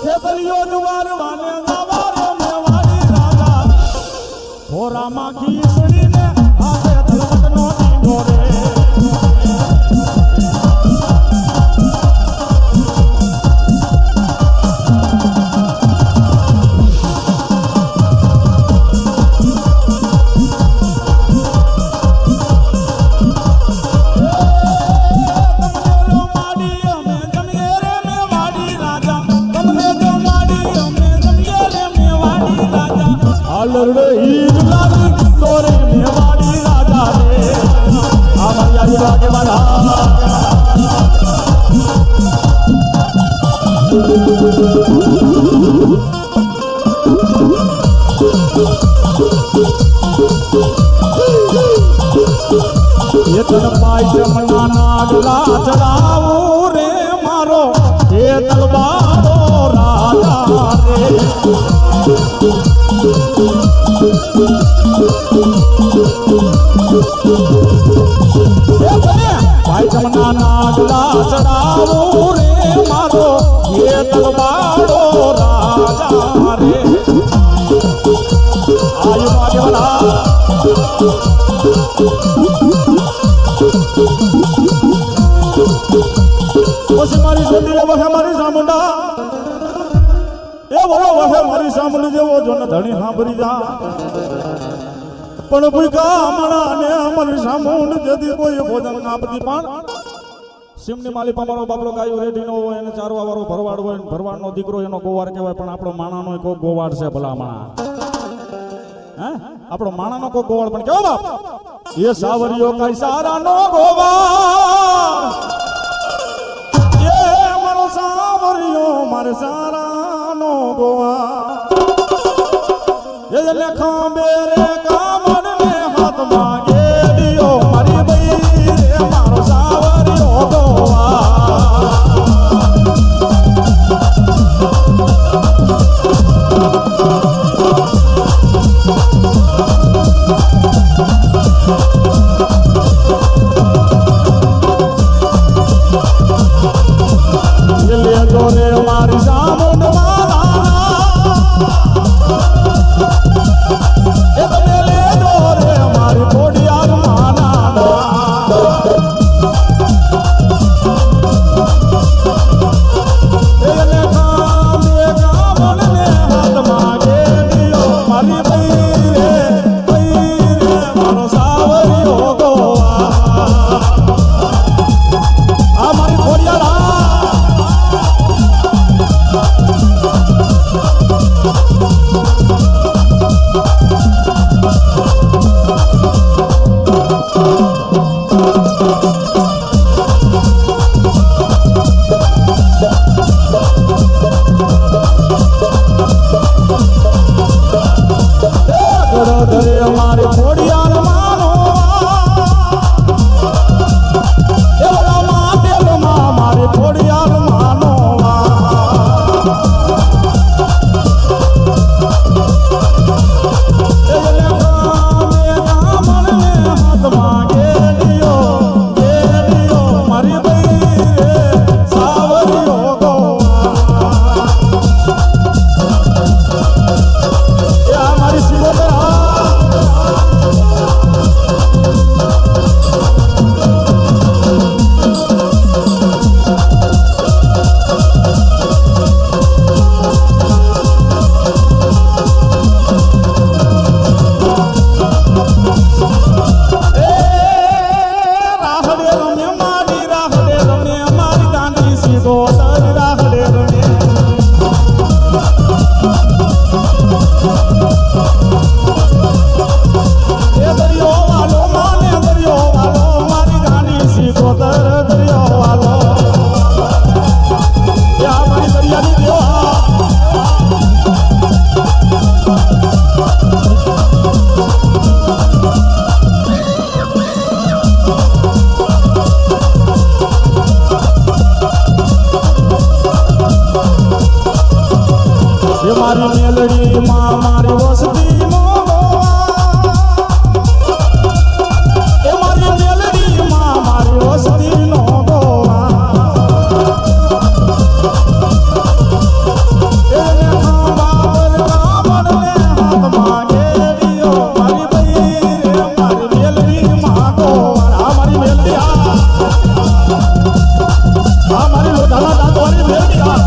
ખેતરીઓ જુવાર વાને ગાવારે મેવાડી રાજા હોરામાં ખીસડીને આગે તલવટનો ડીંગો રે लड़े ईद लागी तोरे मेवाड़ी राजा रे आमया लागे वाला ये तन पाई जमना नागला चढ़ावो रे मारो ये तलवारो राजा रे भाई जमना नागला चढ़ावो रे मारो ये तलवारो राजा रे आयु आगे वाला मारी सोनी वह हमारी सामुंडा એ બોલો વહે મારી સાંભળી જેવો જો ને ધણી સાંભળી જા પણ ભૂકા હમણાં ને અમારી સામુંડ જેથી કોઈ ભોજન આપતી પણ સિમની માલી પામારો બાપલો ગાયો રેડીનો હોય એને ચારવા વાળો ભરવાડ હોય ભરવાડનો દીકરો એનો ગોવાડ કહેવાય પણ આપણો માણાનો કોઈ ગોવાડ છે ભલા માણા હે આપણો માણાનો કોઈ ગોવાડ પણ કેવો બાપ એ સાવરિયો કઈ સારાનો ગોવાડ એ મારો સાવરિયો મારે સારા गोवा ये लेखा मेरे कामन में हाथ मांगे दियो मारी बई रे मारो सावरियो गोवा ये ले दो रे मारी सामुंड આ મારી લોઢાના દાંતવાળી મેલડી આ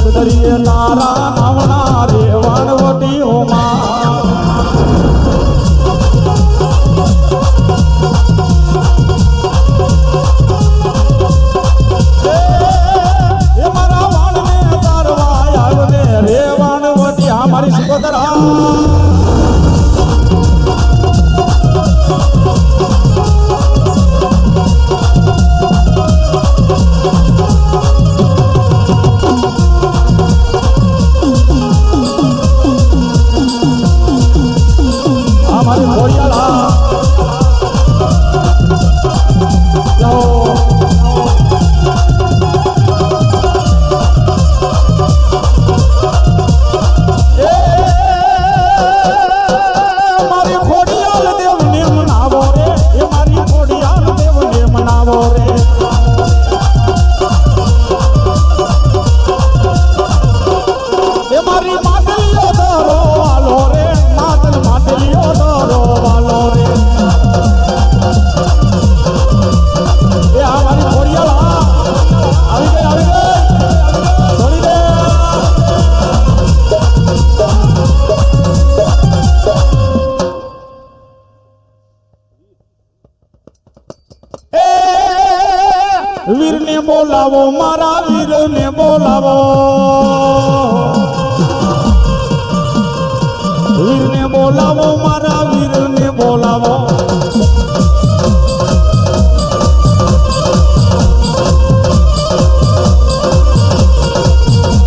મદદરીએ તારા નામના રે વાણવટી હોમા એ મારા વાણને તારવા આવને રે વાણવટી આ મારી સિકોતરા વીરને બોલાવો મારા વીરને બોલાવો વીરને બોલાવો મારા વીરને બોલાવો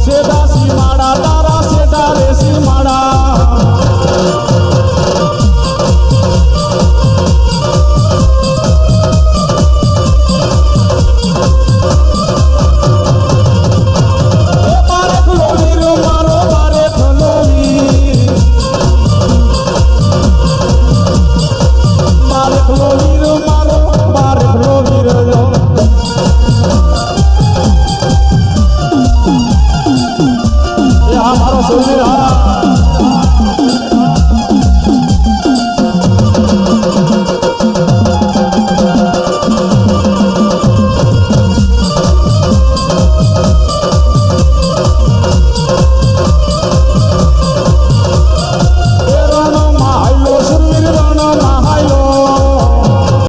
સેદા સીમાડા તારા સેદા રે સીમાડા Hallelujah.